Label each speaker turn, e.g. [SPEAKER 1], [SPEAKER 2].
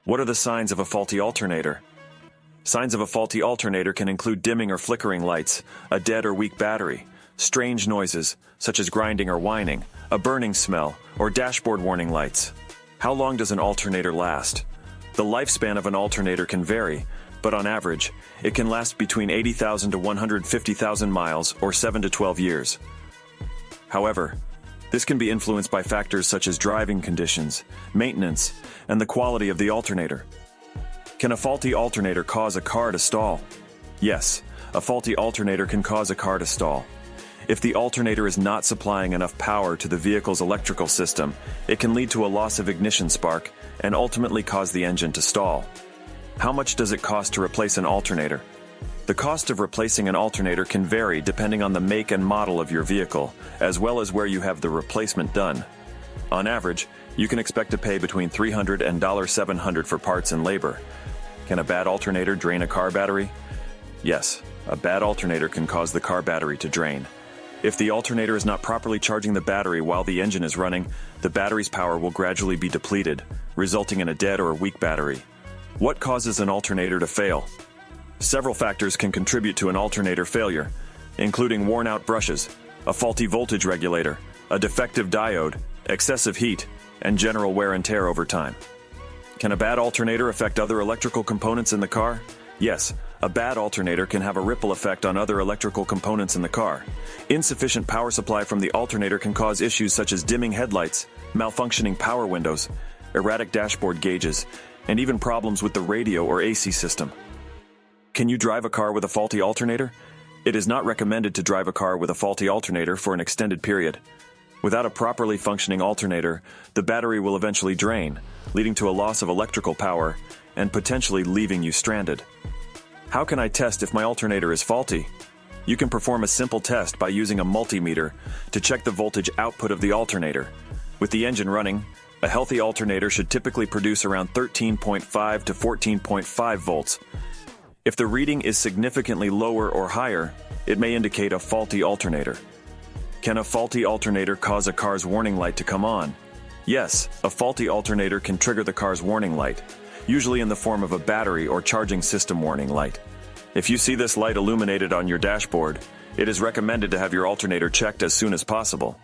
[SPEAKER 1] What are the signs of a faulty alternator? Signs of a faulty alternator can include dimming or flickering lights, a dead or weak battery, strange noises, such as grinding or whining, a burning smell, or dashboard warning lights. How long does an alternator last? The lifespan of an alternator can vary, but on average, it can last between 80,000 to 150,000 miles or 7 to 12 years. However, this can be influenced by factors such as driving conditions, maintenance, and the quality of the alternator. Can a faulty alternator cause a car to stall? Yes, a faulty alternator can cause a car to stall. If the alternator is not supplying enough power to the vehicle's electrical system, it can lead to a loss of ignition spark and ultimately cause the engine to stall. How much does it cost to replace an alternator? The cost of replacing an alternator can vary depending on the make and model of your vehicle, as well as where you have the replacement done. On average, you can expect to pay between $300 and $700 for parts and labor. Can a bad alternator drain a car battery? Yes, a bad alternator can cause the car battery to drain. If the alternator is not properly charging the battery while the engine is running, the battery's power will gradually be depleted, resulting in a dead or weak battery. What causes an alternator to fail? Several factors can contribute to an alternator failure, including worn-out brushes, a faulty voltage regulator, a defective diode, excessive heat, and general wear and tear over time. Can a bad alternator affect other electrical components in the car? Yes, a bad alternator can have a ripple effect on other electrical components in the car. Insufficient power supply from the alternator can cause issues such as dimming headlights, malfunctioning power windows, erratic dashboard gauges, and even problems with the radio or AC system. Can you drive a car with a faulty alternator? It is not recommended to drive a car with a faulty alternator for an extended period. Without a properly functioning alternator, the battery will eventually drain, leading to a loss of electrical power and potentially leaving you stranded. How can I test if my alternator is faulty? You can perform a simple test by using a multimeter to check the voltage output of the alternator. With the engine running, a healthy alternator should typically produce around 13.5 to 14.5 volts. If the reading is significantly lower or higher, it may indicate a faulty alternator. Can a faulty alternator cause a car's warning light to come on? Yes, a faulty alternator can trigger the car's warning light, usually in the form of a battery or charging system warning light. If you see this light illuminated on your dashboard, it is recommended to have your alternator checked as soon as possible.